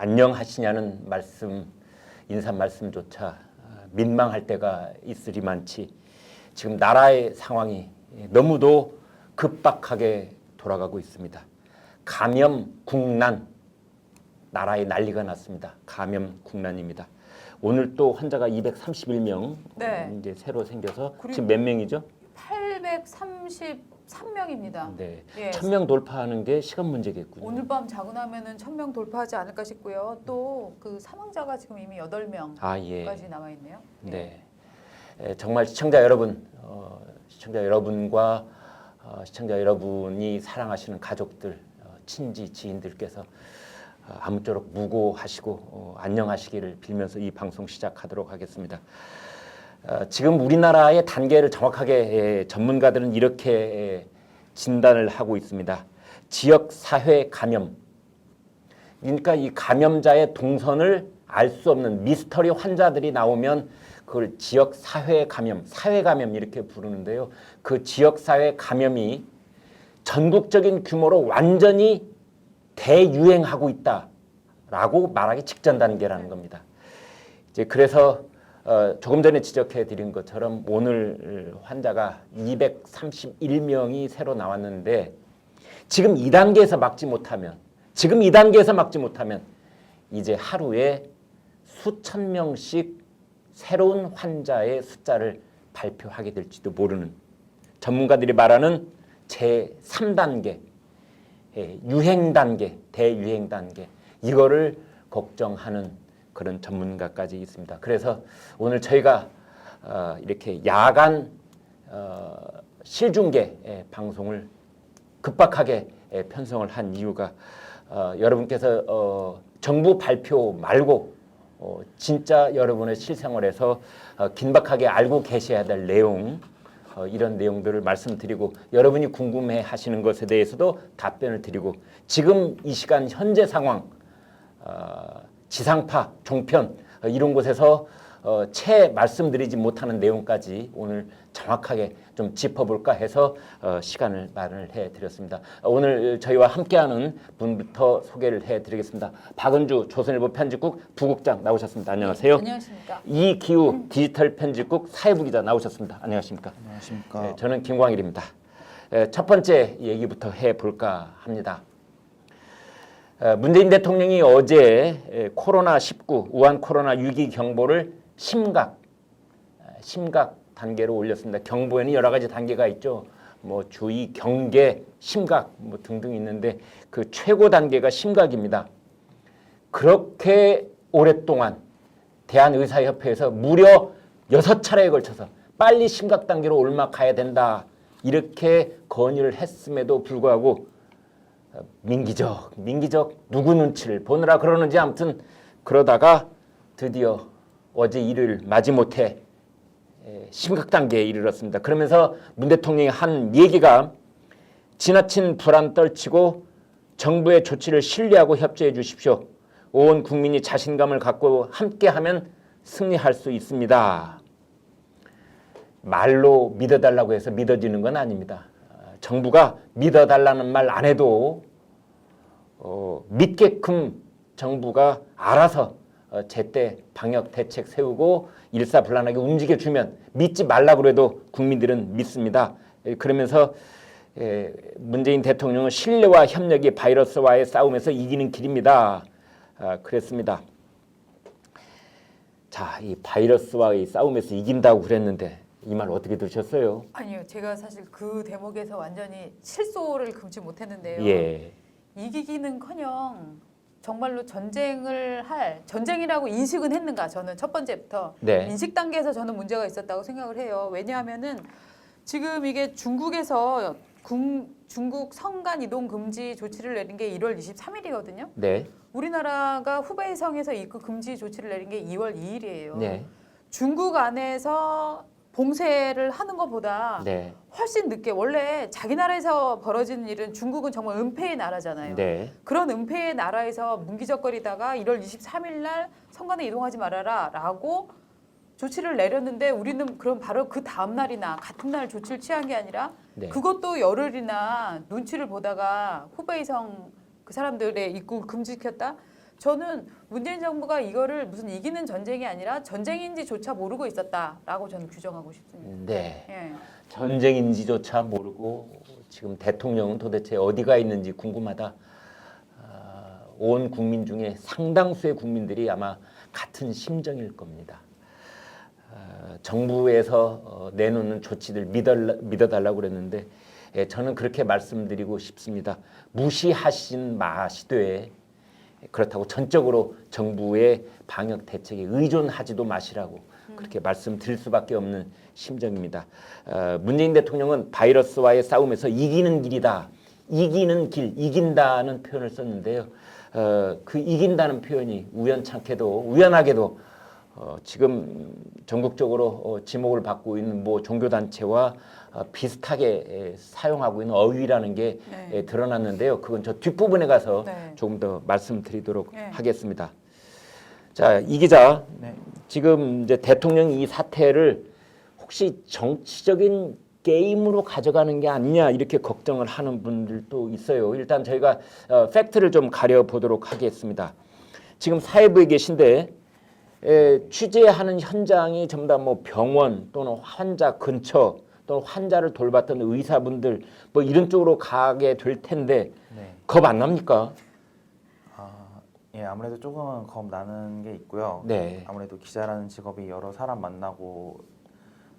안녕하시냐는 말씀, 인사 말씀조차 민망할 때가 있으리만치 지금 나라의 상황이 너무도 급박하게 돌아가고 있습니다. 감염, 국난, 나라에 난리가 났습니다. 감염, 국난입니다. 오늘 또 환자가 231명 네. 이제 새로 생겨서 지금 몇 명이죠? 833명입니다. 네, 예. 1000명 돌파하는 게 시간 문제겠군요. 오늘 밤 자고 나면은 1000명 돌파하지 않을까 싶고요. 또 그 사망자가 지금 이미 8명까지 예. 남아 있네요. 네, 정말 시청자 여러분, 시청자 여러분과 시청자 여러분이 사랑하시는 가족들, 친지, 지인들께서 아무쪼록 무고하시고 안녕하시기를 빌면서 이 방송 시작하도록 하겠습니다. 지금 우리나라의 단계를 정확하게 전문가들은 이렇게 진단을 하고 있습니다. 지역 사회 감염. 그러니까 이 감염자의 동선을 알 수 없는 미스터리 환자들이 나오면 그걸 지역 사회 감염, 사회 감염 이렇게 부르는데요. 그 지역 사회 감염이 전국적인 규모로 완전히 대유행하고 있다라고 말하기 직전 단계라는 겁니다. 이제 그래서 조금 전에 지적해 드린 것처럼 오늘 환자가 231명이 새로 나왔는데 지금 2단계에서 막지 못하면 이제 하루에 수천 명씩 새로운 환자의 숫자를 발표하게 될지도 모르는 전문가들이 말하는 제3단계 유행 단계, 대유행 단계 이거를 걱정하는 그런 전문가까지 있습니다. 그래서 오늘 저희가 이렇게 야간 실중계 방송을 급박하게 편성을 한 이유가 여러분께서 정부 발표 말고 진짜 여러분의 실생활에서 긴박하게 알고 계셔야 될 내용 이런 내용들을 말씀드리고 여러분이 궁금해 하시는 것에 대해서도 답변을 드리고 지금 이 시간 현재 상황 지상파, 종편 이런 곳에서 채 말씀드리지 못하는 내용까지 오늘 정확하게 좀 짚어볼까 해서 시간을 마련을 해드렸습니다. 오늘 저희와 함께하는 분부터 소개를 해드리겠습니다. 박은주 조선일보 편집국 부국장 나오셨습니다. 안녕하세요. 네, 안녕하십니까. 이기우 디지털 편집국 사회부 기자 나오셨습니다. 안녕하십니까. 안녕하십니까. 네, 저는 김광일입니다. 첫 번째 얘기부터 해볼까 합니다. 문재인 대통령이 어제 코로나19 우한 코로나 위기 경보를 심각 단계로 올렸습니다. 경보에는 여러 가지 단계가 있죠. 뭐 주의, 경계, 심각 뭐 등등 있는데 그 최고 단계가 심각입니다. 그렇게 오랫동안 대한의사협회에서 무려 6차례에 걸쳐서 빨리 심각 단계로 올라가야 된다 이렇게 건의를 했음에도 불구하고 민기적 누구 눈치를 보느라 그러는지 아무튼 그러다가 드디어 어제 일요일 마지못해 심각 단계에 이르렀습니다. 그러면서 문 대통령이 한 얘기가 지나친 불안 떨치고 정부의 조치를 신뢰하고 협조해 주십시오. 온 국민이 자신감을 갖고 함께하면 승리할 수 있습니다. 말로 믿어달라고 해서 믿어지는 건 아닙니다. 정부가 믿어달라는 말 안 해도 믿게끔 정부가 알아서 제때 방역 대책 세우고 일사불란하게 움직여주면 믿지 말라고 해도 국민들은 믿습니다. 그러면서 문재인 대통령은 신뢰와 협력이 바이러스와의 싸움에서 이기는 길입니다. 그랬습니다. 자, 이 바이러스와의 싸움에서 이긴다고 그랬는데 이 말 어떻게 들으셨어요? 아니요, 제가 사실 그 대목에서 완전히 실소를 금치 못했는데요. 예. 이기기는커녕 정말로 전쟁이라고 인식은 했는가? 저는 첫 번째부터 네. 인식 단계에서 저는 문제가 있었다고 생각을 해요. 왜냐하면은 지금 이게 중국에서 중국 성간 이동 금지 조치를 내린 게 1월 23일이거든요. 네. 우리나라가 후베이성에서 입국 금지 조치를 내린 게 2월 2일이에요. 네. 중국 안에서 봉쇄를 하는 것보다 네. 훨씬 늦게 원래 자기 나라에서 벌어지는 일은 중국은 정말 은폐의 나라잖아요. 네. 그런 은폐의 나라에서 문기적거리다가 1월 23일 날 성간에 이동하지 말아라 라고 조치를 내렸는데 우리는 그럼 바로 그 다음 날이나 같은 날 조치를 취한 게 아니라 네. 그것도 열흘이나 눈치를 보다가 후베이성 그 사람들의 입국을 금지시켰다. 저는 문재인 정부가 이거를 무슨 이기는 전쟁이 아니라 전쟁인지조차 모르고 있었다라고 저는 규정하고 싶습니다. 네. 예. 전쟁인지조차 모르고 지금 대통령은 도대체 어디가 있는지 궁금하다. 온 국민 중에 상당수의 국민들이 아마 같은 심정일 겁니다. 정부에서 내놓는 조치들 믿어달라고 그랬는데 저는 그렇게 말씀드리고 싶습니다. 무시하신 마시되 그렇다고 전적으로 정부의 방역 대책에 의존하지도 마시라고 그렇게 말씀드릴 수밖에 없는 심정입니다. 문재인 대통령은 바이러스와의 싸움에서 이기는 길이다. 이기는 길, 이긴다는 표현을 썼는데요. 그 이긴다는 표현이 우연하게도 지금 전국적으로 지목을 받고 있는 뭐 종교단체와 비슷하게 사용하고 있는 어휘라는 게 네. 드러났는데요. 그건 저 뒷부분에 가서 네. 조금 더 말씀드리도록 네. 하겠습니다. 자, 이 기자, 네. 지금 이제 대통령이 이 사태를 혹시 정치적인 게임으로 가져가는 게 아니냐 이렇게 걱정을 하는 분들도 있어요. 일단 저희가 팩트를 좀 가려보도록 하겠습니다. 지금 사회부에 계신데 취재하는 현장이 전부 다 뭐 병원 또는 환자 근처 또는 환자를 돌봤던 의사분들 뭐 이런 쪽으로 가게 될 텐데 네. 겁 안 납니까? 예, 아무래도 조금은 겁 나는 게 있고요. 네. 아무래도 기자라는 직업이 여러 사람 만나고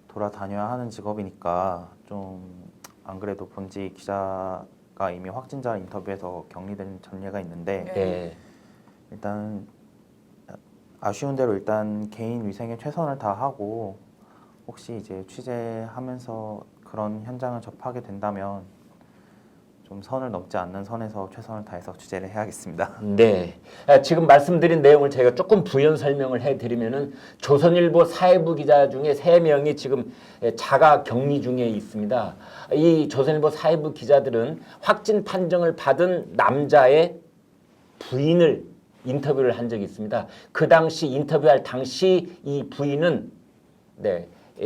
돌아다녀야 하는 직업이니까 좀 안 그래도 본지 기자가 이미 확진자 인터뷰에서 격리된 전례가 있는데 네. 일단 아쉬운 대로 일단 개인 위생에 최선을 다하고 혹시 이제 취재하면서 그런 현장을 접하게 된다면 좀 선을 넘지 않는 선에서 최선을 다해서 취재를 해야겠습니다. 네. 지금 말씀드린 내용을 제가 조금 부연 설명을 해드리면은 조선일보 사회부 기자 중에 3명이 지금 자가 격리 중에 있습니다. 이 조선일보 사회부 기자들은 확진 판정을 받은 남자의 부인을 인터뷰를 한 적이 있습니다. 그 당시 인터뷰할 당시 이 부인은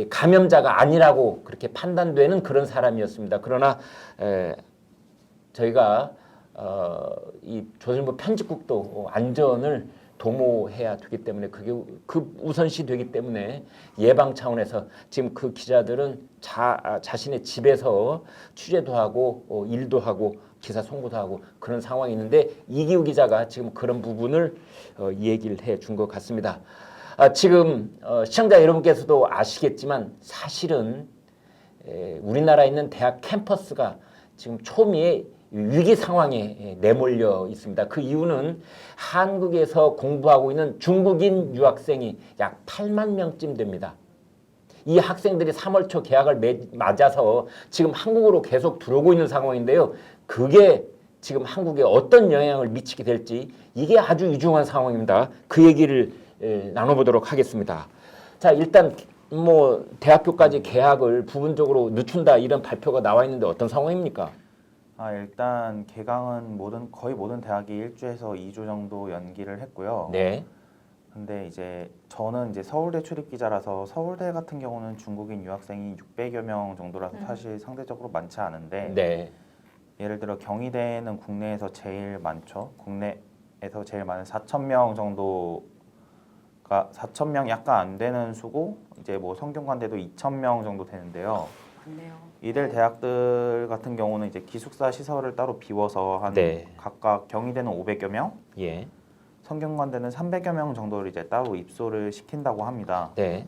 감염자가 아니라고 그렇게 판단되는 그런 사람이었습니다. 그러나 저희가 이 조선일보 편집국도 안전을 도모해야 되기 때문에 그게 우선시 되기 때문에 예방 차원에서 지금 그 기자들은 자신의 집에서 취재도 하고 일도 하고 기사 송고도 하고 그런 상황이 있는데 이기우 기자가 지금 그런 부분을 얘기를 해준 것 같습니다. 지금 시청자 여러분께서도 아시겠지만 사실은 우리나라에 있는 대학 캠퍼스가 지금 초미의 위기 상황에 내몰려 있습니다. 그 이유는 한국에서 공부하고 있는 중국인 유학생이 약 8만 명쯤 됩니다. 이 학생들이 3월 초 개학을 맞아서 지금 한국으로 계속 들어오고 있는 상황인데요. 그게 지금 한국에 어떤 영향을 미치게 될지 이게 아주 유중한 상황입니다. 그 얘기를 나눠보도록 하겠습니다. 자, 일단 뭐 대학교까지 개학을 부분적으로 늦춘다 이런 발표가 나와 있는데 어떤 상황입니까? 일단 개강은 거의 모든 대학이 1주에서 2주 정도 연기를 했고요. 네. 근데 이제 저는 이제 서울대 출입 기자라서 서울대 같은 경우는 중국인 유학생이 600여 명 정도라서 사실 상대적으로 많지 않은데 네. 예를 들어 경희대는 국내에서 제일 많죠. 국내에서 제일 많은 4,000명 정도가 4,000명 약간 안 되는 수고 이제 뭐 성균관대도 2,000명 정도 되는데요. 맞네요. 이들 대학들 같은 경우는 이제 기숙사 시설을 따로 비워서 한 각각 경희대는 500여 명, 예. 성균관대는 300여 명 정도를 이제 따로 입소를 시킨다고 합니다. 네.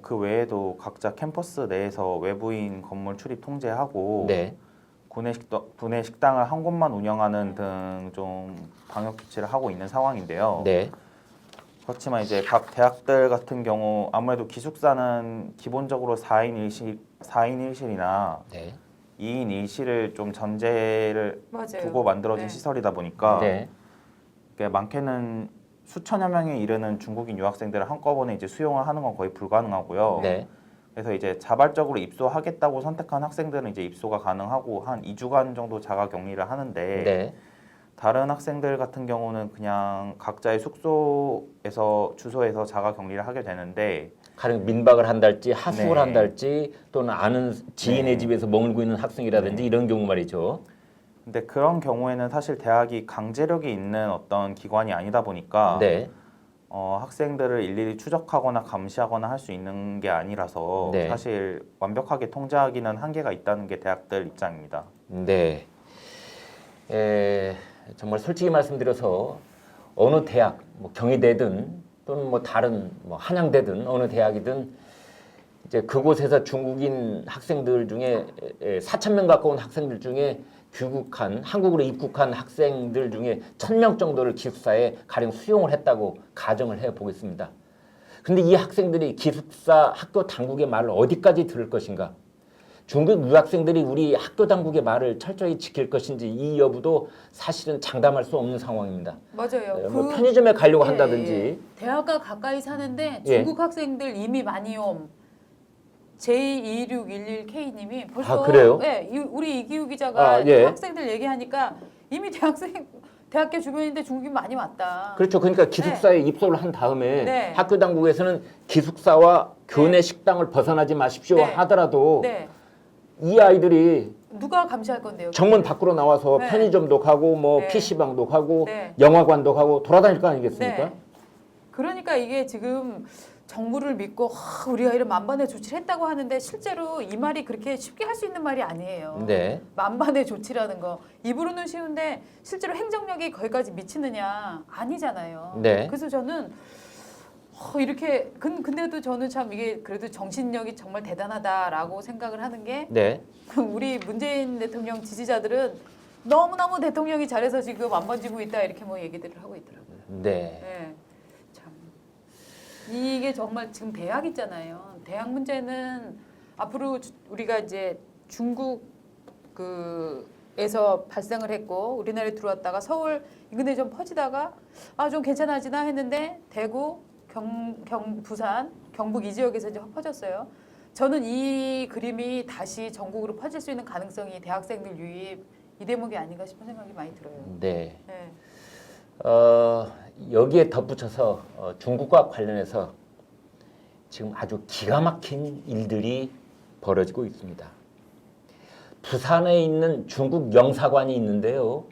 그 외에도 각자 캠퍼스 내에서 외부인 건물 출입 통제하고 네. 구내 식당을 한 곳만 운영하는 등 좀 방역 조치를 하고 있는 상황인데요. 네. 그렇지만 이제 각 대학들 같은 경우 아무래도 기숙사는 기본적으로 4인 1실이나 네. 2인 1실을 좀 전제를 맞아요. 두고 만들어진 네. 시설이다 보니까 네. 많게는 수천여 명에 이르는 중국인 유학생들을 한꺼번에 이제 수용을 하는 건 거의 불가능하고요. 네. 그래서 이제 자발적으로 입소하겠다고 선택한 학생들은 이제 입소가 가능하고 한 2주간 정도 자가 격리를 하는데 네. 다른 학생들 같은 경우는 그냥 각자의 숙소에서 주소에서 자가 격리를 하게 되는데 가령 민박을 한달지 하숙을 네. 한달지 또는 아는 지인의 네. 집에서 머물고 있는 학생이라든지 네. 이런 경우 말이죠. 근데 그런 경우에는 사실 대학이 강제력이 있는 어떤 기관이 아니다 보니까 네. 학생들을 일일이 추적하거나 감시하거나 할 수 있는 게 아니라서 네. 사실 완벽하게 통제하기는 한계가 있다는 게 대학들 입장입니다. 네. 정말 솔직히 말씀드려서 어느 대학, 뭐 경희대든 또는 뭐 다른 뭐 한양대든 어느 대학이든 이제 그곳에서 중국인 학생들 중에 4천 명 가까운 학생들 중에 한국으로 입국한 학생들 중에 1,000명 정도를 기숙사에 가령 수용을 했다고 가정을 해 보겠습니다. 근데 이 학생들이 기숙사 학교 당국의 말을 어디까지 들을 것인가? 중국 유학생들이 우리 학교 당국의 말을 철저히 지킬 것인지 이 여부도 사실은 장담할 수 없는 상황입니다. 맞아요. 뭐 편의점에 가려고 예, 한다든지 예. 대학과 가까이 사는데 예. 중국 학생들 이미 많이 옴. J2611K님이 벌써 그래요? 예, 우리 이기우 기자가 예. 학생들 얘기하니까 이미 대학교 주변인데 중국인 많이 왔다. 그렇죠. 그러니까 기숙사에 입소를 한 다음에 네. 학교 당국에서는 기숙사와 교내 네. 식당을 벗어나지 마십시오 네. 하더라도 네. 이 아이들이 누가 감시할 건데요? 정문 밖으로 나와서 네. 편의점도 가고 뭐 네. PC방도 가고 네. 영화관도 가고 돌아다닐 거 아니겠습니까? 네. 그러니까 이게 지금 정부를 믿고 우리 아이를 만반의 조치를 했다고 하는데 실제로 이 말이 그렇게 쉽게 할 수 있는 말이 아니에요. 네. 만반의 조치라는 거 입으로는 쉬운데 실제로 행정력이 거기까지 미치느냐 아니잖아요. 네. 그래서 저는 이렇게 근데도 저는 참 이게 그래도 정신력이 정말 대단하다라고 생각을 하는 게 네. 우리 문재인 대통령 지지자들은 너무너무 대통령이 잘해서 지금 안 번지고 있다 이렇게 뭐 얘기들을 하고 있더라고요. 네. 네. 참 이게 정말 지금 대학 있잖아요. 대학 문제는 앞으로 우리가 이제 중국 에서 발생을 했고 우리나라에 들어왔다가 서울 인근에 좀 퍼지다가 좀 괜찮아지나 했는데 대구, 부산, 경북 이 지역에서 이제 확 퍼졌어요. 저는 이 그림이 다시 전국으로 퍼질 수 있는 가능성이 대학생들 유입 이 대목이 아닌가 싶은 생각이 많이 들어요. 네. 네. 여기에 덧붙여서 중국과 관련해서 지금 아주 기가 막힌 일들이 벌어지고 있습니다. 부산에 있는 중국 영사관이 있는데요.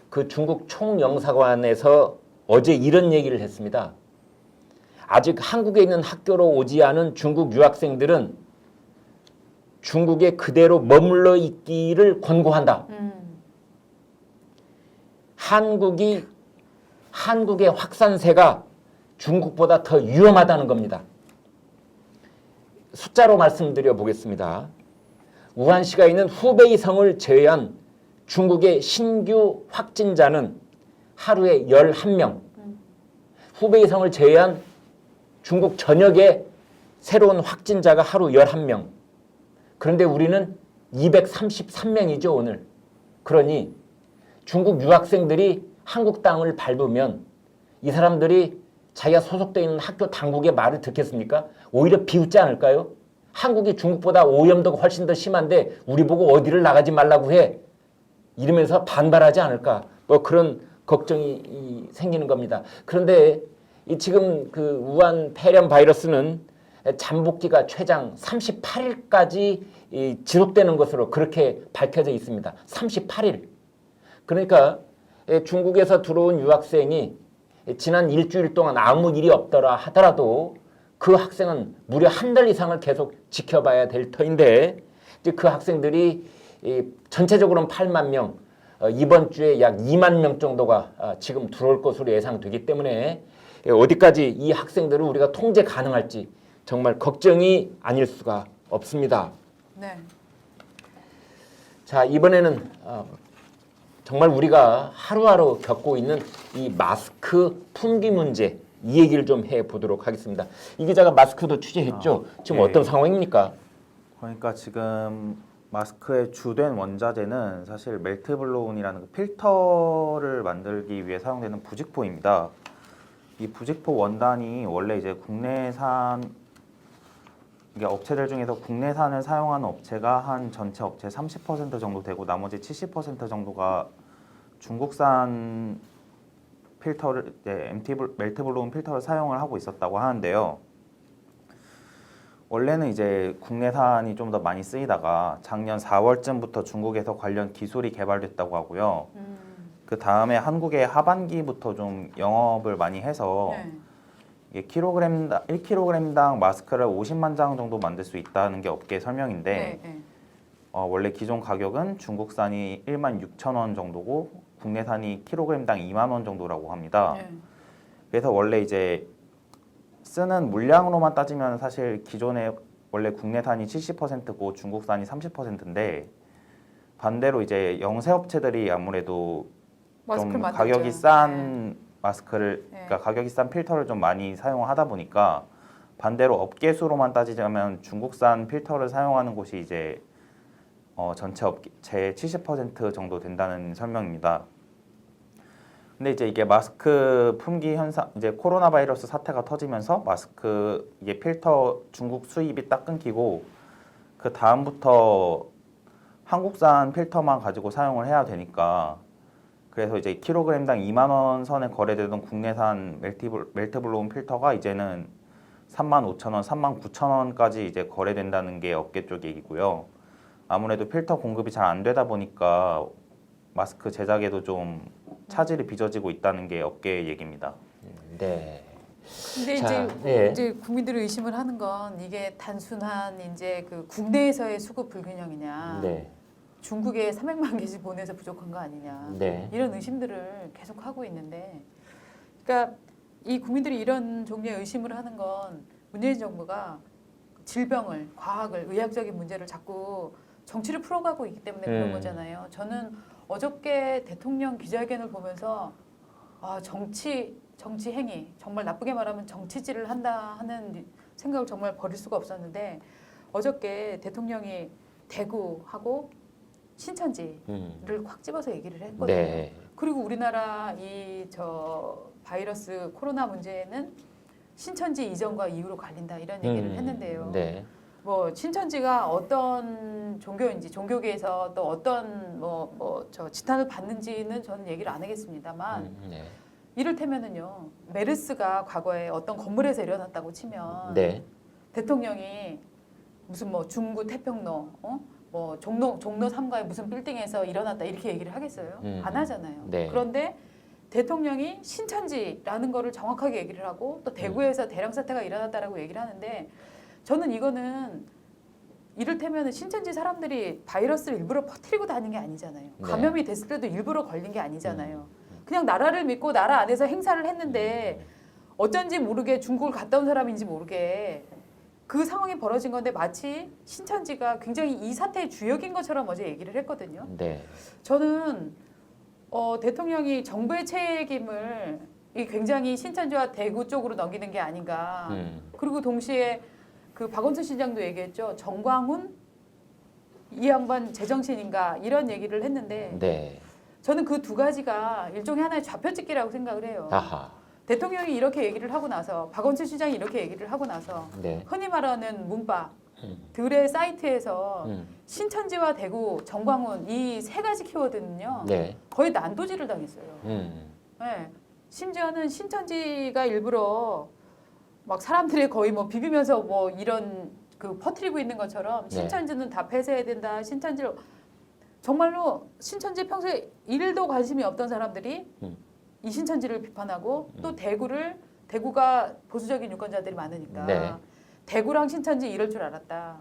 그 중국 총영사관에서 어제 이런 얘기를 했습니다. 아직 한국에 있는 학교로 오지 않은 중국 유학생들은 중국에 그대로 머물러 있기를 권고한다. 한국의 확산세가 중국보다 더 위험하다는 겁니다. 숫자로 말씀드려 보겠습니다. 우한시가 있는 후베이 성을 제외한 중국의 신규 확진자는 하루에 11명. 후베이 성을 제외한 중국 전역의 새로운 확진자가 하루 11명. 그런데 우리는 233명이죠, 오늘. 그러니 중국 유학생들이 한국 땅을 밟으면 이 사람들이 자기가 소속되어 있는 학교 당국의 말을 듣겠습니까? 오히려 비웃지 않을까요? 한국이 중국보다 오염도가 훨씬 더 심한데 우리 보고 어디를 나가지 말라고 해. 이러면서 반발하지 않을까. 뭐 그런 걱정이 생기는 겁니다. 그런데 지금 그 우한 폐렴 바이러스는 잠복기가 최장 38일까지 지속되는 것으로 그렇게 밝혀져 있습니다. 38일. 그러니까 중국에서 들어온 유학생이 지난 일주일 동안 아무 일이 없더라 하더라도 그 학생은 무려 한 달 이상을 계속 지켜봐야 될 터인데 이제 그 학생들이 전체적으로는 8만 명, 이번 주에 약 2만 명 정도가 지금 들어올 것으로 예상되기 때문에 어디까지 이 학생들을 우리가 통제 가능할지 정말 걱정이 아닐 수가 없습니다. 네. 자, 이번에는 정말 우리가 하루하루 겪고 있는 이 마스크 품귀 문제 이 얘기를 좀 해보도록 하겠습니다. 이 기자가 마스크도 취재했죠. 지금 예. 어떤 상황입니까? 그러니까 지금 마스크의 주된 원자재는 사실 멜트블로운이라는 그 필터를 만들기 위해 사용되는 부직포입니다. 이 부직포 원단이 원래 이제 국내산 이게 업체들 중에서 국내산을 사용하는 업체가 한 전체 업체 30% 정도 되고 나머지 70% 정도가 중국산 필터를 멜트블로운 필터를 사용을 하고 있었다고 하는데요. 원래는 이제 국내산이 좀 더 많이 쓰이다가 작년 4월쯤부터 중국에서 관련 기술이 개발됐다고 하고요. 그 다음에 한국의 하반기부터 좀 영업을 많이 해서 네. 이게 1kg당 마스크를 50만 장 정도 만들 수 있다는 게 업계 설명인데 네, 네. 원래 기존 가격은 중국산이 16,000원 정도고 국내산이 kg당 2만 원 정도라고 합니다. 네. 그래서 원래 이제 쓰는 물량으로만 따지면 사실 기존에 원래 국내산이 70%고 중국산이 30%인데 반대로 이제 영세업체들이 아무래도 마스크를 좀 만들죠. 가격이 싼 마스크를 네. 그러니까 가격이 싼 필터를 좀 많이 사용하다 보니까 반대로 업계 수로만 따지자면 중국산 필터를 사용하는 곳이 이제 전체 업체 70% 정도 된다는 설명입니다. 근데 이제 이게 마스크 품귀 현상, 이제 코로나 바이러스 사태가 터지면서 마스크 이게 필터 중국 수입이 딱 끊기고 그 다음부터 한국산 필터만 가지고 사용을 해야 되니까 그래서 이제 킬로그램당 2만 원 선에 거래되던 국내산 멜트블로움 필터가 이제는 35,000원, 39,000원까지 이제 거래된다는 게 업계 쪽 얘기고요. 아무래도 필터 공급이 잘 안 되다 보니까 마스크 제작에도 좀 차질이 빚어지고 있다는 게 업계의 얘기입니다. 네. 근데 자, 이제, 예. 이제 국민들이 의심을 하는 건 이게 단순한 이제 그 국내에서의 수급 불균형이냐, 네. 중국에 300만 개씩 보내서 부족한 거 아니냐, 네. 이런 의심들을 계속 하고 있는데, 그러니까 이 국민들이 이런 종류의 의심을 하는 건 문재인 정부가 질병을, 과학을, 의학적인 문제를 자꾸 정치를 풀어가고 있기 때문에 그런 거잖아요. 저는 어저께 대통령 기자회견을 보면서 정치 행위, 정말 나쁘게 말하면 정치질을 한다 하는 생각을 정말 버릴 수가 없었는데 어저께 대통령이 대구하고 신천지를 확 집어서 얘기를 했거든요. 네. 그리고 우리나라 바이러스 코로나 문제는 신천지 이전과 이후로 갈린다 이런 얘기를 했는데요. 네. 뭐 신천지가 어떤 종교인지 종교계에서 또 어떤 지탄을 받는지는 저는 얘기를 안 하겠습니다만 네. 이를테면은요 메르스가 과거에 어떤 건물에서 일어났다고 치면 네. 대통령이 무슨 뭐 중구 태평로 뭐 종로 3가의 무슨 빌딩에서 일어났다 이렇게 얘기를 하겠어요? 안 하잖아요. 네. 그런데 대통령이 신천지라는 거를 정확하게 얘기를 하고 또 대구에서 대량 사태가 일어났다라고 얘기를 하는데 저는 이거는 이를테면 신천지 사람들이 바이러스를 일부러 퍼뜨리고 다닌 게 아니잖아요. 네. 감염이 됐을 때도 일부러 걸린 게 아니잖아요. 그냥 나라를 믿고 나라 안에서 행사를 했는데 어쩐지 모르게 중국을 갔다 온 사람인지 모르게 그 상황이 벌어진 건데 마치 신천지가 굉장히 이 사태의 주역인 것처럼 어제 얘기를 했거든요. 네. 저는 대통령이 정부의 책임을 굉장히 신천지와 대구 쪽으로 넘기는 게 아닌가. 그리고 동시에 그 박원순 시장도 얘기했죠. 정광훈 이 양반 제정신인가 이런 얘기를 했는데 네. 저는 그 두 가지가 일종의 하나의 좌표찍기라고 생각을 해요. 아하. 대통령이 이렇게 얘기를 하고 나서 박원순 시장이 이렇게 얘기를 하고 나서 네. 흔히 말하는 문바들의 사이트에서 신천지와 대구, 정광훈 이 세 가지 키워드는요. 네. 거의 난도질을 당했어요. 네. 심지어는 신천지가 일부러 막 사람들이 거의 뭐 비비면서 뭐 이런 그 퍼뜨리고 있는 것처럼 신천지는 다 폐쇄해야 된다. 신천지를 정말로 신천지 평소에 1도 관심이 없던 사람들이 이 신천지를 비판하고 또 대구가 보수적인 유권자들이 많으니까 네. 대구랑 신천지 이럴 줄 알았다.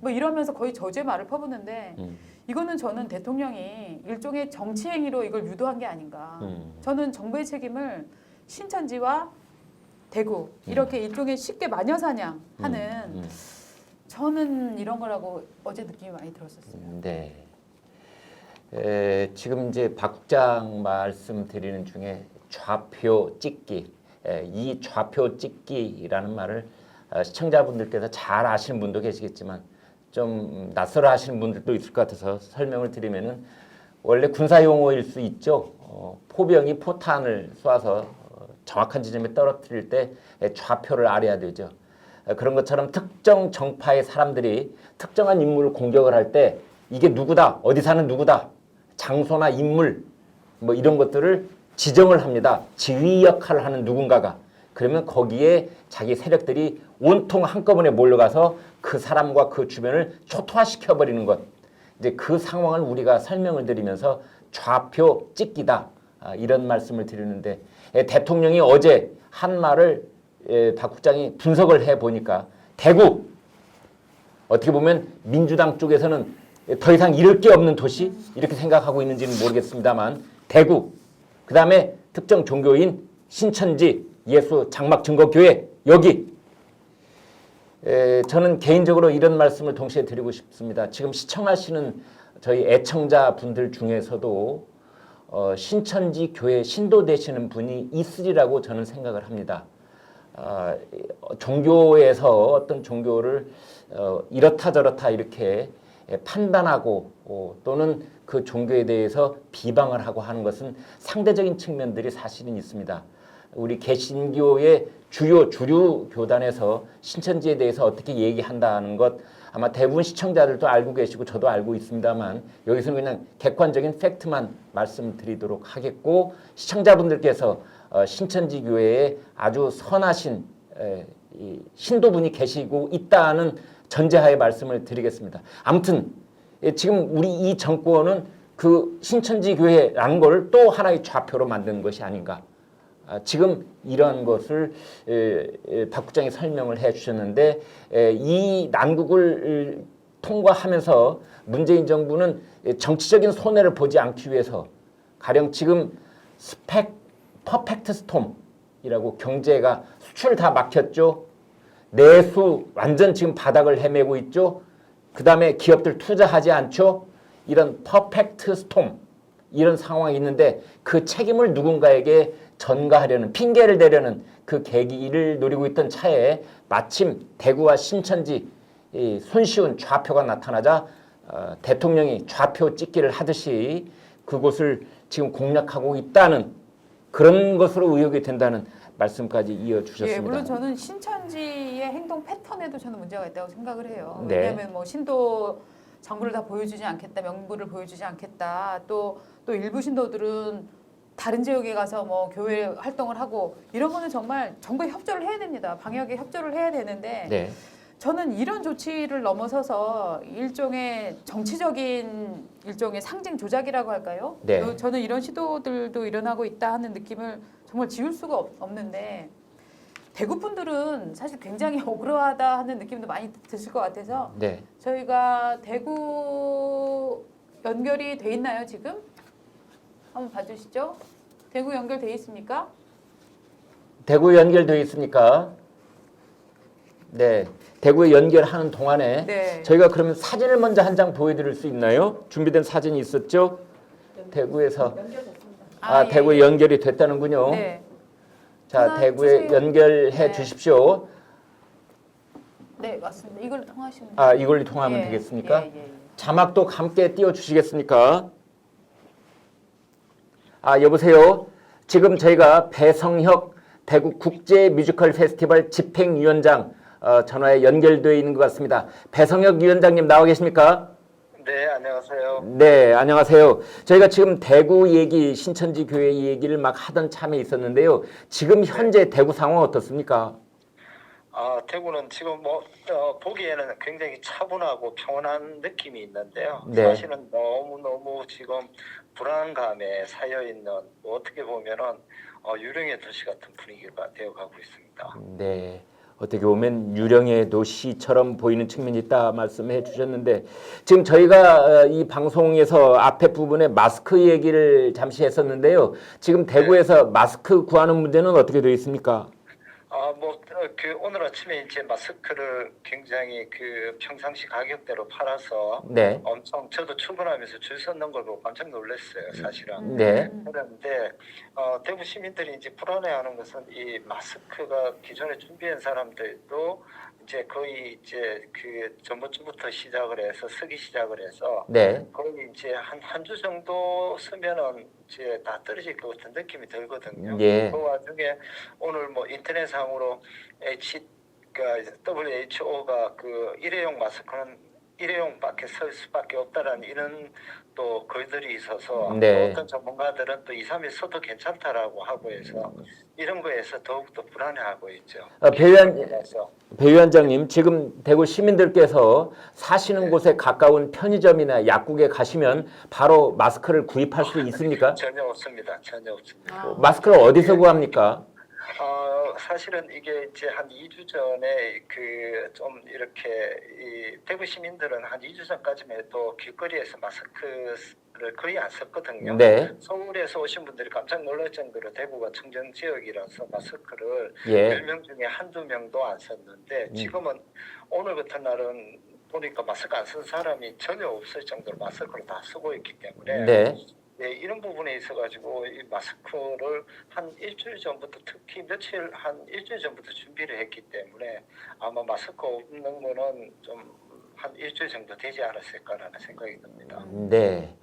뭐 이러면서 거의 저주의 말을 퍼붓는데 이거는 저는 대통령이 일종의 정치 행위로 이걸 유도한 게 아닌가. 저는 정부의 책임을 신천지와 대구 이렇게 일종의 쉽게 마녀사냥하는 저는 이런 거라고 어제 느낌이 많이 들었었어요. 네. 지금 이제 박 국장 말씀드리는 중에 좌표 찍기, 이 좌표 찍기라는 말을 시청자분들께서 잘 아시는 분도 계시겠지만 좀 낯설어 하시는 분들도 있을 것 같아서 설명을 드리면은 원래 군사 용어일 수 있죠. 포병이 포탄을 쏴서 정확한 지점에 떨어뜨릴 때 좌표를 알아야 되죠. 그런 것처럼 특정 정파의 사람들이 특정한 인물을 공격을 할 때 이게 누구다, 어디 사는 누구다, 장소나 인물 뭐 이런 것들을 지정을 합니다. 지휘 역할을 하는 누군가가. 그러면 거기에 자기 세력들이 온통 한꺼번에 몰려가서 그 사람과 그 주변을 초토화시켜 버리는 것. 이제 그 상황을 우리가 설명을 드리면서 좌표 찍기다. 이런 말씀을 드리는데 대통령이 어제 한 말을 박 국장이 분석을 해 보니까 대구 어떻게 보면 민주당 쪽에서는 더 이상 잃을 게 없는 도시 이렇게 생각하고 있는지는 모르겠습니다만 대구 그다음에 특정 종교인 신천지 예수 장막 증거교회 여기 저는 개인적으로 이런 말씀을 동시에 드리고 싶습니다. 지금 시청하시는 저희 애청자분들 중에서도 신천지 교회 신도 되시는 분이 있으리라고 저는 생각을 합니다. 종교에서 어떤 종교를 이렇다 저렇다 이렇게 판단하고 또는 그 종교에 대해서 비방을 하고 하는 것은 상대적인 측면들이 사실은 있습니다. 우리 개신교의 주요 주류 교단에서 신천지에 대해서 어떻게 얘기한다는 것 아마 대부분 시청자들도 알고 계시고 저도 알고 있습니다만 여기서는 그냥 객관적인 팩트만 말씀드리도록 하겠고 시청자분들께서 신천지 교회에 아주 선하신 신도분이 계시고 있다는 전제하에 말씀을 드리겠습니다. 아무튼 지금 우리 이 정권은 그 신천지 교회라는 걸 또 하나의 좌표로 만든 것이 아닌가. 지금 이러한 것을 박 국장이 설명을 해 주셨는데 이 난국을 통과하면서 문재인 정부는 정치적인 손해를 보지 않기 위해서 가령 지금 퍼펙트 스톰이라고 경제가 수출 다 막혔죠. 내수 완전 지금 바닥을 헤매고 있죠. 그 다음에 기업들 투자하지 않죠. 이런 퍼펙트 스톰 이런 상황이 있는데 그 책임을 누군가에게 전가하려는 핑계를 대려는 그 계기를 노리고 있던 차에 마침 대구와 신천지 손쉬운 좌표가 나타나자 대통령이 좌표 찍기를 하듯이 그곳을 지금 공략하고 있다는 그런 것으로 의혹이 된다는 말씀까지 이어주셨습니다. 예, 물론 저는 신천지의 행동 패턴에도 저는 문제가 있다고 생각을 해요. 네. 왜냐하면 뭐 신도 정부를 다 보여주지 않겠다, 명부를 보여주지 않겠다. 또 일부 신도들은 다른 지역에 가서 뭐 교회 활동을 하고 이런 거는 정말 정부에 협조를 해야 됩니다. 방역에 협조를 해야 되는데 네. 저는 이런 조치를 넘어서서 일종의 정치적인 일종의 상징 조작이라고 할까요? 네. 저는 이런 시도들도 일어나고 있다 하는 느낌을 정말 지울 수가 없는데 대구 분들은 사실 굉장히 억울하다 하는 느낌도 많이 드실 것 같아서 네. 저희가 대구 연결이 돼 있나요 지금? 한번 봐주시죠. 대구 연결돼 있습니까? 대구 연결되어 있습니까? 네. 대구에 연결하는 동안에 네. 저희가 그러면 사진을 먼저 한 장 보여드릴 수 있나요? 준비된 사진이 있었죠? 대구에서 예, 대구에 예. 연결이 됐다는군요. 네. 자, 하나 대구에 주세요. 연결해 네. 주십시오. 네 맞습니다. 이걸 통하시면 이걸로 통하면 예, 되겠습니까? 예, 예. 자막도 함께 띄워 주시겠습니까? 여보세요. 지금 저희가 배성혁 대구 국제 뮤지컬 페스티벌 집행위원장 전화에 연결되어 있는 것 같습니다. 배성혁 위원장님 나와 계십니까? 네, 안녕하세요. 네, 안녕하세요. 저희가 지금 대구 얘기, 신천지 교회 얘기를 막 하던 참에 있었는데요. 지금 현재 대구 상황 어떻습니까? 대구는 지금 보기에는 굉장히 차분하고 평온한 느낌이 있는데요. 네. 사실은 너무너무 지금 불안감에 쌓여 있는 어떻게 보면은 유령의 도시 같은 분위기가 되어가고 있습니다. 네. 어떻게 보면 유령의 도시처럼 보이는 측면이 있다 말씀해 주셨는데 지금 저희가 이 방송에서 앞에 부분에 마스크 얘기를 잠시 했었는데요. 지금 대구에서 마스크 구하는 문제는 어떻게 되어 있습니까? 오늘 아침에 이제 마스크를 굉장히 평상시 가격대로 팔아서 네. 엄청 저도 출근하면서 줄 섰는 걸 보고 깜짝 놀랐어요, 사실은. 네. 그런데 대구 시민들이 이제 불안해하는 것은 이 마스크가 기존에 준비한 사람들도 이제 거의 이제 전번주부터 시작을 해서 쓰기 시작을 해서 네. 거의 이제 한 주 정도 쓰면은 이제 다 떨어질 것 같은 느낌이 들거든요. 예. 그 와중에 오늘 뭐 인터넷상으로 WHO가 일회용 마스크는 일회용밖에 쓸 수밖에 없다라는 이런 또 거의들이 있어서 네. 또 어떤 전문가들은 또 2, 3일 써도 괜찮다라고 하고 해서 이런 거에서 더욱더 불안해하고 있죠. 배 위원장님, 지금 대구 시민들께서 사시는 곳에 가까운 편의점이나 약국에 가시면 바로 마스크를 구입할 수 있습니까? 전혀 없습니다. 전혀 없습니다. 마스크를 어디서 구합니까? 사실은 이게 이제 한 2주 전에 그 좀 이렇게 이 대구 시민들은 한 2주 전까지만 해도 길거리에서 마스크를 거의 안 썼거든요. 네. 서울에서 오신 분들이 깜짝 놀랄 정도로 대구가 청정 지역이라서 마스크를 예. 10명 중에 한두 명도 안 썼는데 지금은 오늘 같은 날은 보니까 마스크 안 쓴 사람이 전혀 없을 정도로 마스크를 다 쓰고 있기 때문에 네. 네, 이런 부분에 있어가지고 이 마스크를 한 일주일 전부터 특히 한 일주일 전부터 준비를 했기 때문에 아마 마스크 없는 거는 좀 한 일주일 정도 되지 않았을까라는 생각이 듭니다. 네.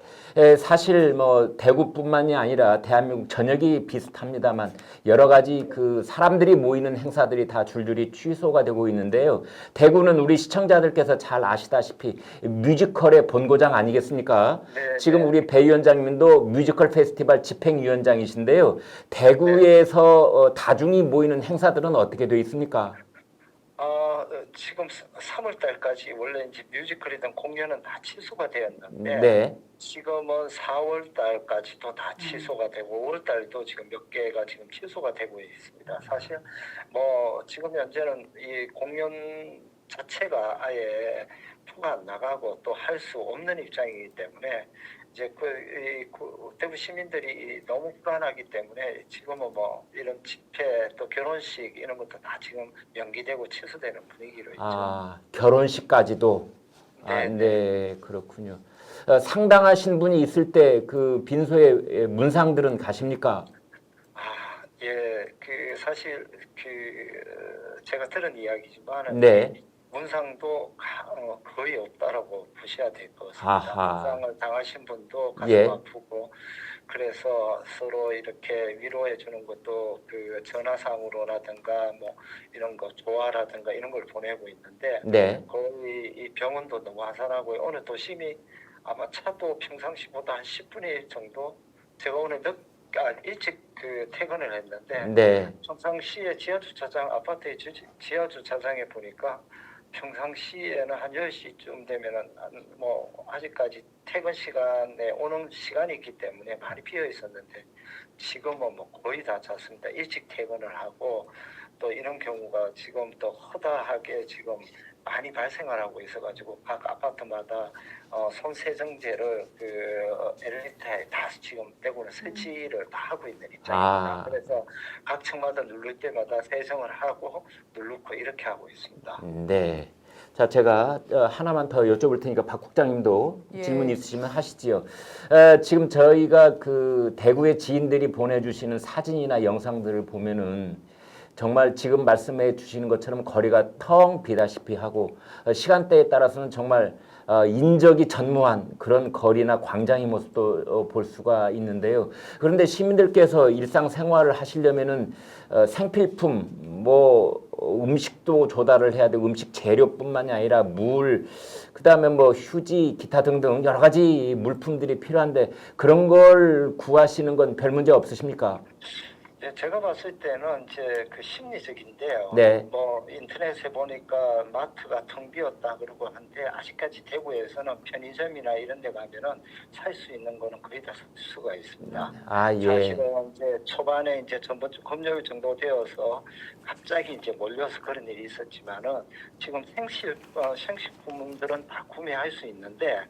사실 뭐 대구뿐만이 아니라 대한민국 전역이 비슷합니다만 여러 가지 그 사람들이 모이는 행사들이 다 줄줄이 취소가 되고 있는데요. 대구는 우리 시청자들께서 잘 아시다시피 뮤지컬의 본고장 아니겠습니까? 네, 지금 네. 우리 배 위원장님도 뮤지컬 페스티벌 집행위원장이신데요. 대구에서 다중이 모이는 행사들은 어떻게 되어 있습니까? 지금 3월 달까지 원래 이제 뮤지컬이든 공연은 다 취소가 되었는데 네. 지금은 4월 달까지도 다 취소가 되고 5월 달도 지금 몇 개가 지금 취소가 되고 있습니다. 사실 뭐 지금 현재는 이 공연 자체가 아예 표가 안 나가고 또 할 수 없는 입장이기 때문에 이제 대구 시민들이 너무 불안하기 때문에 지금은 뭐 이런 집회 또 결혼식 이런 것도 다 지금 연기되고 취소되는 분위기로 있죠. 결혼식까지도. 네, 네, 그렇군요. 상당하신 분이 있을 때 그 빈소에 문상들은 가십니까? 예, 그 사실 그 제가 들은 이야기지만 네. 문상도 거의 없다라고 보셔야 될 것 같습니다. 아하. 문상을 당하신 분도 가슴 예. 아프고 그래서 서로 이렇게 위로해 주는 것도 그 전화상으로라든가 뭐 이런 거 조화라든가 이런 걸 보내고 있는데 네. 거의 이 병원도 너무 하산하고 어느 도심이 아마 차도 평상시보다 한 10분의 1 정도 제가 오늘 일찍 그 퇴근을 했는데 네. 평상시에 지하주차장 아파트의 지하주차장에 보니까 평상시에는 한 10시쯤 되면은 뭐 아직까지 퇴근 시간에 오는 시간이 있기 때문에 많이 비어 있었는데 지금은 뭐 거의 다 찼습니다. 일찍 퇴근을 하고 또 이런 경우가 지금 또 허다하게 지금 많이 발생을 하고 있어가지고 각 아파트마다 손세정제를 그 엘리베이터에 다 지금 대구는 설치를 다 하고 있는 입장입니다. 그래서 각 층마다 누를 때마다 세정을 하고 누르고 이렇게 하고 있습니다. 네. 자, 제가 하나만 더 여쭤볼 테니까 박 국장님도 예. 질문 있으시면 하시지요. 지금 저희가 그 대구의 지인들이 보내주시는 사진이나 영상들을 보면은 정말 지금 말씀해 주시는 것처럼 거리가 텅 비다시피 하고 시간대에 따라서는 정말 인적이 전무한 그런 거리나 광장의 모습도 볼 수가 있는데요. 그런데 시민들께서 일상생활을 하시려면은 생필품, 뭐 음식도 조달을 해야 되고 음식 재료뿐만이 아니라 물, 그다음에 뭐 휴지, 기타 등등 여러 가지 물품들이 필요한데 그런 걸 구하시는 건 별 문제 없으십니까? 네, 제가 봤을 때는 이제 그 심리적인데요. 네. 뭐 인터넷에 보니까 마트가 텅 비었다 그러고 하는데 아직까지 대구에서는 편의점이나 이런 데 가면은 살 수 있는 거는 거의 다 살 수가 있습니다. 예. 사실은 이제 초반에 이제 전번 주 금요일 정도 되어서 갑자기 이제 몰려서 그런 일이 있었지만은 지금 생식품들은 다 구매할 수 있는데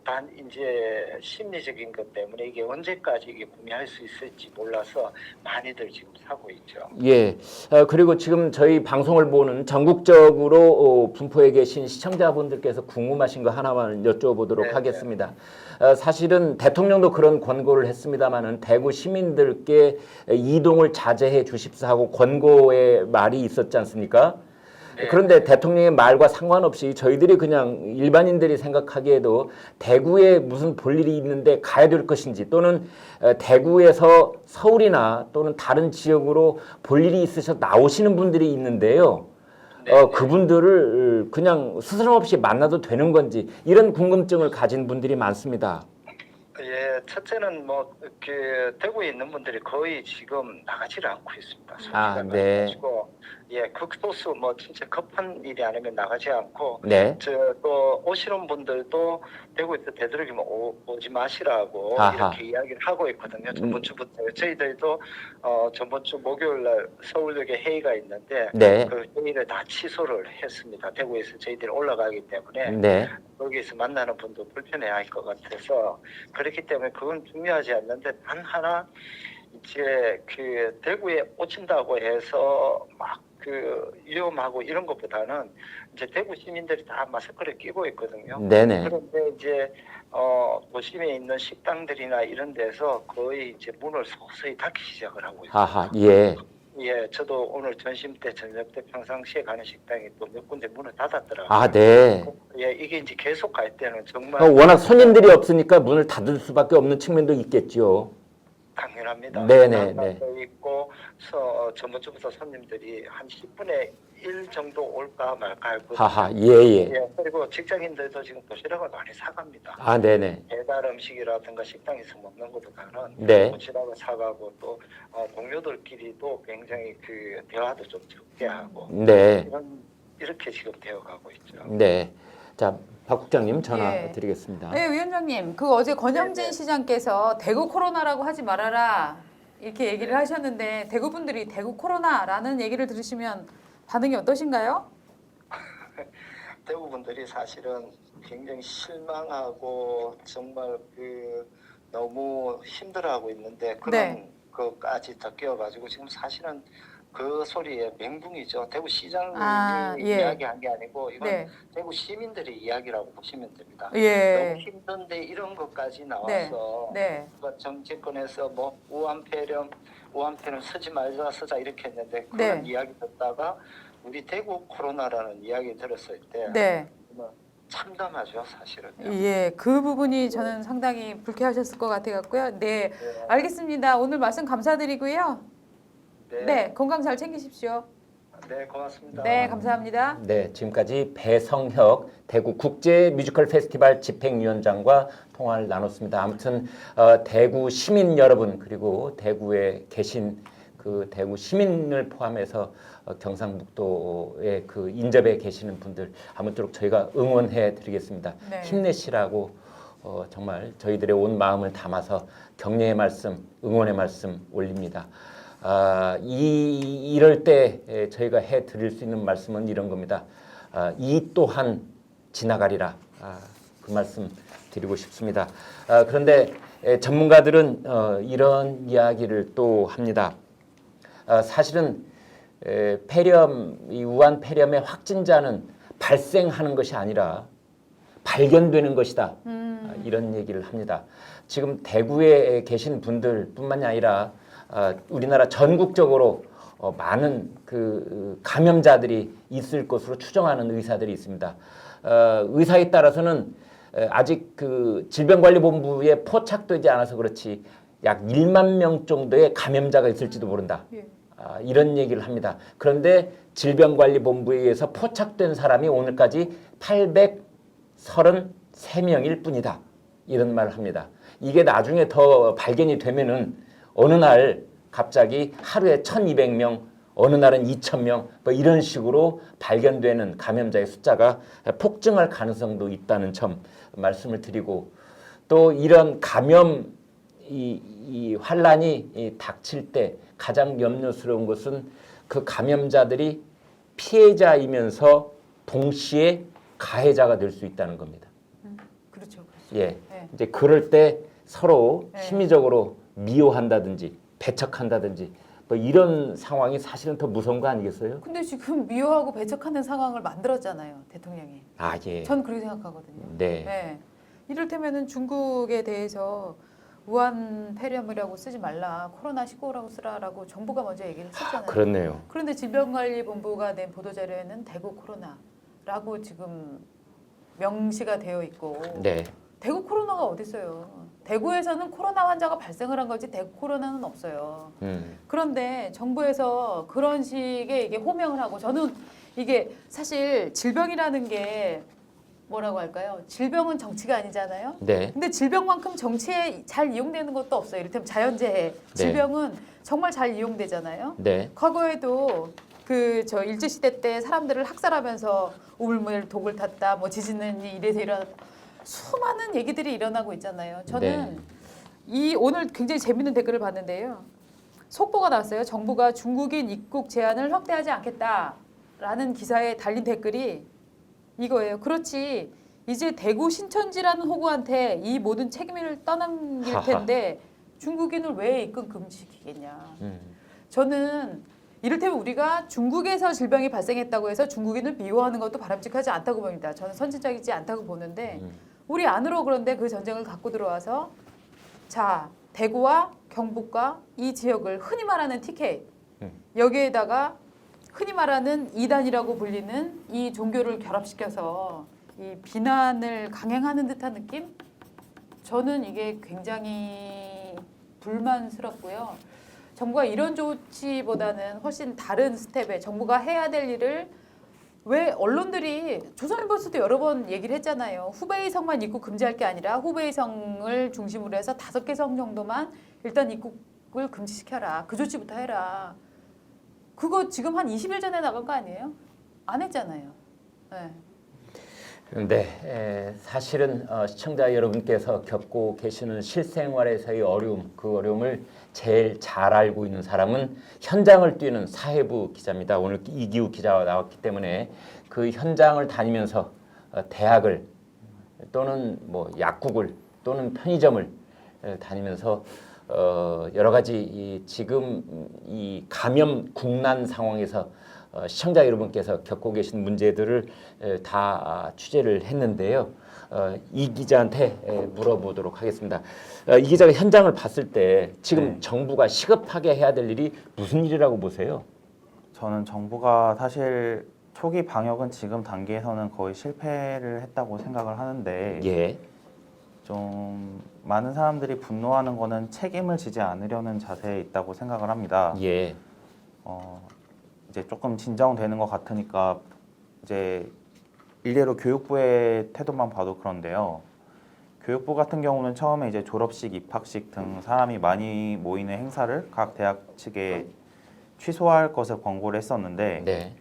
단 이제 심리적인 것 때문에 이게 언제까지 이게 구매할 수 있을지 몰라서 많이들 지금 사고 있죠. 예. 그리고 지금 저희 방송을 보는 전국적으로 분포에 계신 시청자분들께서 궁금하신 거 하나만 여쭤보도록 네, 하겠습니다. 사실은 대통령도 그런 권고를 했습니다마는 대구 시민들께 이동을 자제해 주십사 하고 권고의 말이 있었지 않습니까? 네. 그런데 대통령의 말과 상관없이 저희들이 그냥 일반인들이 생각하기에도 대구에 무슨 볼 일이 있는데 가야 될 것인지 또는 대구에서 서울이나 또는 다른 지역으로 볼 일이 있으셔서 나오시는 분들이 있는데요. 그분들을 그냥 스스럼 없이 만나도 되는 건지 이런 궁금증을 가진 분들이 많습니다. 예, 첫째는 뭐 그 대구에 있는 분들이 거의 지금 나가지를 않고 있습니다. 아, 소비가 네. 많아가지고 예, 극소수 뭐 진짜 급한 일이 아니면 나가지 않고 네. 저 또 오시는 분들도 대구에서 되도록이면 오지 마시라고 아하. 이렇게 이야기를 하고 있거든요. 저번 주부터 저희들도 저번 주 목요일 날 서울역에 회의가 있는데 네. 그 회의를 다 취소를 했습니다. 대구에서 저희들이 올라가기 때문에 네. 거기에서 만나는 분도 불편해할 것 같아서 그렇기 때문에 그건 중요하지 않는데 단 하나 이제 그 대구에 오신다고 해서 막 그 위험하고 이런 것보다는 이제 대구 시민들이 다 마스크를 끼고 있거든요. 네네. 그런데 이제 도심에 있는 식당들이나 이런 데서 거의 이제 문을 서서히 닫기 시작을 하고 있어요. 하하. 예. 예, 저도 오늘 점심 때 저녁 때 평상시에 가는 식당이 또 몇 군데 문을 닫았더라고요. 아, 네. 예, 이게 이제 계속 갈 때는 정말 워낙 손님들이 없으니까 문을 닫을 수밖에 없는 측면도 있겠죠. 당연합니다. 네네, 난방도 있고 저번 주부터 손님들이 한 10분의 1 정도 올까 말까 할 거예요. 하하. 예예. 예, 그리고 직장인들도 지금 도시락을 많이 사갑니다. 아, 네네. 배달 음식이라든가 식당에서 먹는 것보다는 네. 도시락을 사가고 또 동료들끼리도 굉장히 그 대화도 좀 적게 하고 네. 이렇게 지금 되어가고 있죠. 네. 자, 박 국장님 전화 예. 드리겠습니다. 네, 위원장님. 그 어제 권영진 네네. 시장께서 대구 코로나라고 하지 말아라 이렇게 얘기를 하셨는데 대구 분들이 대구 코로나라는 얘기를 들으시면 반응이 어떠신가요? 대구 분들이 사실은 굉장히 실망하고 정말 그 너무 힘들어하고 있는데 그런 네. 것까지 더 끼어가지고 지금 사실은 그 소리에 맹붕이죠. 대구 시장이 예. 이야기한 게 아니고 이건 네. 대구 시민들의 이야기라고 보시면 됩니다. 너무 예. 힘든데 이런 것까지 네. 나와서 네. 정치권에서 뭐 우한폐렴 쓰지 말자 쓰자 이렇게 했는데 그런 네. 이야기 듣다가 우리 대구 코로나라는 이야기 들었을 때 네. 정말 참담하죠 사실은요. 예. 그 부분이 저는 상당히 불쾌하셨을 것 같아 갖고요. 네. 알겠습니다. 오늘 말씀 감사드리고요. 네. 건강 잘 챙기십시오. 네, 고맙습니다. 네, 감사합니다. 네, 지금까지 배성혁 대구 국제 뮤지컬 페스티벌 집행위원장과 통화를 나눴습니다. 아무튼 대구 시민 여러분 그리고 대구에 계신 그 대구 시민을 포함해서 경상북도의 그 인접에 계시는 분들 아무쪼록 저희가 응원해 드리겠습니다. 네. 힘내시라고 정말 저희들의 온 마음을 담아서 격려의 말씀, 응원의 말씀 올립니다. 이럴 때 저희가 해 드릴 수 있는 말씀은 이런 겁니다. 이 또한 지나가리라. 그 말씀 드리고 싶습니다. 그런데 전문가들은 이런 이야기를 또 합니다. 사실은 이 우한 폐렴의 확진자는 발생하는 것이 아니라 발견되는 것이다. 이런 얘기를 합니다. 지금 대구에 계신 분들뿐만이 아니라 우리나라 전국적으로 많은 그 감염자들이 있을 것으로 추정하는 의사들이 있습니다. 의사에 따라서는 아직 그 질병관리본부에 포착되지 않아서 그렇지 약 1만 명 정도의 감염자가 있을지도 모른다. 예. 이런 얘기를 합니다. 그런데 질병관리본부에 의해서 포착된 사람이 오늘까지 833명일 뿐이다. 이런 말을 합니다. 이게 나중에 더 발견이 되면은 어느 날 갑자기 하루에 1,200명, 어느 날은 2,000명 뭐 이런 식으로 발견되는 감염자의 숫자가 폭증할 가능성도 있다는 점 말씀을 드리고 또 이런 감염 이 환란이 닥칠 때 가장 염려스러운 것은 그 감염자들이 피해자이면서 동시에 가해자가 될 수 있다는 겁니다. 그렇죠. 그렇죠. 예, 네. 이제 그럴 때 서로 네. 심리적으로 미워한다든지 배척한다든지 뭐 이런 상황이 사실은 더 무서운 거 아니겠어요? 근데 지금 미워하고 배척하는 상황을 만들었잖아요, 대통령이. 아 예. 전 그렇게 생각하거든요. 네. 네. 이를테면은 중국에 대해서 우한 폐렴이라고 쓰지 말라, 코로나19라고 쓰라라고 정부가 먼저 얘기를 했잖아요. 그렇네요. 그런데 질병관리본부가 낸 보도자료에는 대구 코로나라고 지금 명시가 되어 있고 네. 대구 코로나가 어디 있어요? 대구에서는 코로나 환자가 발생을 한 거지 대구 코로나는 없어요. 그런데 정부에서 그런 식의 이게 호명을 하고 저는 이게 사실 질병이라는 게 뭐라고 할까요? 질병은 정치가 아니잖아요. 네. 근데 질병만큼 정치에 잘 이용되는 것도 없어요. 이를테면 자연재해, 질병은 정말 잘 이용되잖아요. 네. 과거에도 그 저 일제시대 때 사람들을 학살하면서 우물물 독을 탔다, 뭐 지진은 이래서 일어났다, 수많은 얘기들이 일어나고 있잖아요. 저는 이 오늘 굉장히 재밌는 댓글을 봤는데요. 속보가 나왔어요. 정부가 중국인 입국 제한을 확대하지 않겠다라는 기사에 달린 댓글이 이거예요. 그렇지. 이제 대구 신천지라는 호구한테 이 모든 책임을 떠넘길 텐데 중국인을 왜 입국 금지시키겠냐. 저는 이를테면 우리가 중국에서 질병이 발생했다고 해서 중국인을 미워하는 것도 바람직하지 않다고 봅니다. 저는 선진적이지 않다고 보는데 우리 안으로 그런데 그 전쟁을 갖고 들어와서 자 대구와 경북과 이 지역을 흔히 말하는 TK 여기에다가 흔히 말하는 이단이라고 불리는 이 종교를 결합시켜서 이 비난을 강행하는 듯한 느낌? 저는 이게 굉장히 불만스럽고요. 정부가 이런 조치보다는 훨씬 다른 스텝에 정부가 해야 될 일을 왜 언론들이 조선일보에서도 여러 번 얘기를 했잖아요. 후베이성만 입국 금지할 게 아니라 후베이성을 중심으로 해서 5개 성 정도만 일단 입국을 금지시켜라. 그 조치부터 해라. 그거 지금 한 20일 전에 나간 거 아니에요? 안 했잖아요. 네. 그런데 사실은 시청자 여러분께서 겪고 계시는 실생활에서의 어려움, 그 어려움을 제일 잘 알고 있는 사람은 현장을 뛰는 사회부 기자입니다. 오늘 이기우 기자가 나왔기 때문에 그 현장을 다니면서 대학을 또는 뭐 약국을 또는 편의점을 다니면서 여러 가지 지금 이 감염 국난 상황에서 시청자 여러분께서 겪고 계신 문제들을 다 취재를 했는데요. 이 기자한테 물어보도록 하겠습니다. 이 기자가 현장을 봤을 때 지금 정부가 시급하게 해야 될 일이 무슨 일이라고 보세요? 저는 정부가 사실 초기 방역은 지금 단계에서는 거의 실패를 했다고 생각을 하는데 예. 좀 많은 사람들이 분노하는 거는 책임을 지지 않으려는 자세에 있다고 생각을 합니다. 예. 이제 조금 진정되는 것 같으니까 이제 일례로 교육부의 태도만 봐도 그런데요. 교육부 같은 경우는 처음에 이제 졸업식, 입학식 등 사람이 많이 모이는 행사를 각 대학 측에 취소할 것을 권고를 했었는데 네.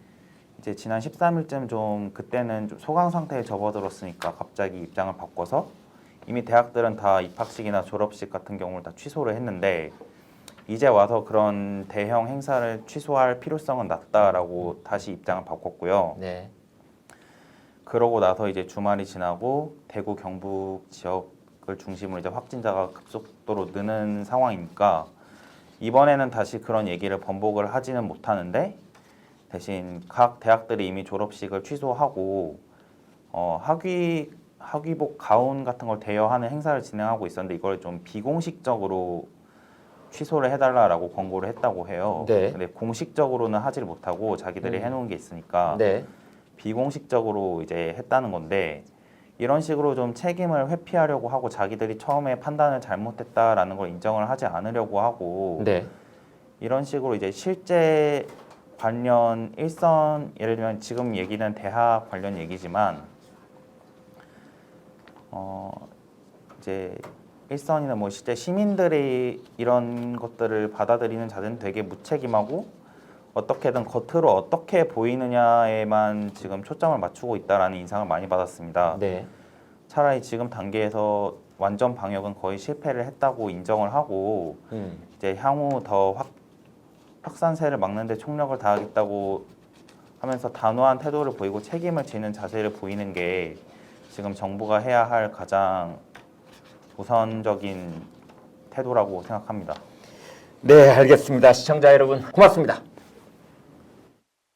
이제 지난 13일쯤 좀 그때는 좀 소강 상태에 접어들었으니까 갑자기 입장을 바꿔서 이미 대학들은 다 입학식이나 졸업식 같은 경우를 다 취소를 했는데 이제 와서 그런 대형 행사를 취소할 필요성은 낮다라고 다시 입장을 바꿨고요. 네. 그러고 나서 이제 주말이 지나고 대구 경북 지역을 중심으로 이제 확진자가 급속도로 느는 상황이니까 이번에는 다시 그런 얘기를 번복을 하지는 못하는데 대신 각 대학들이 이미 졸업식을 취소하고 학위복 가운 같은 걸 대여하는 행사를 진행하고 있었는데 이걸 좀 비공식적으로 취소를 해달라라고 권고를 했다고 해요. 네. 근데 공식적으로는 하지를 못하고 자기들이 해놓은 게 있으니까 네. 비공식적으로 이제 했다는 건데 이런 식으로 좀 책임을 회피하려고 하고 자기들이 처음에 판단을 잘못했다라는 걸 인정을 하지 않으려고 하고 네. 이런 식으로 이제 실제 관련 일선 예를 들면 지금 얘기는 대학 관련 얘기지만 이제 일선이나 뭐 실제 시민들이 이런 것들을 받아들이는 자세는 되게 무책임하고 어떻게든 겉으로 어떻게 보이느냐에만 지금 초점을 맞추고 있다라는 인상을 많이 받았습니다. 네. 차라리 지금 단계에서 완전 방역은 거의 실패를 했다고 인정을 하고 이제 향후 더 확산세를 막는 데 총력을 다하겠다고 하면서 단호한 태도를 보이고 책임을 지는 자세를 보이는 게 지금 정부가 해야 할 가장 우선적인 태도라고 생각합니다. 네, 알겠습니다. 시청자 여러분, 고맙습니다.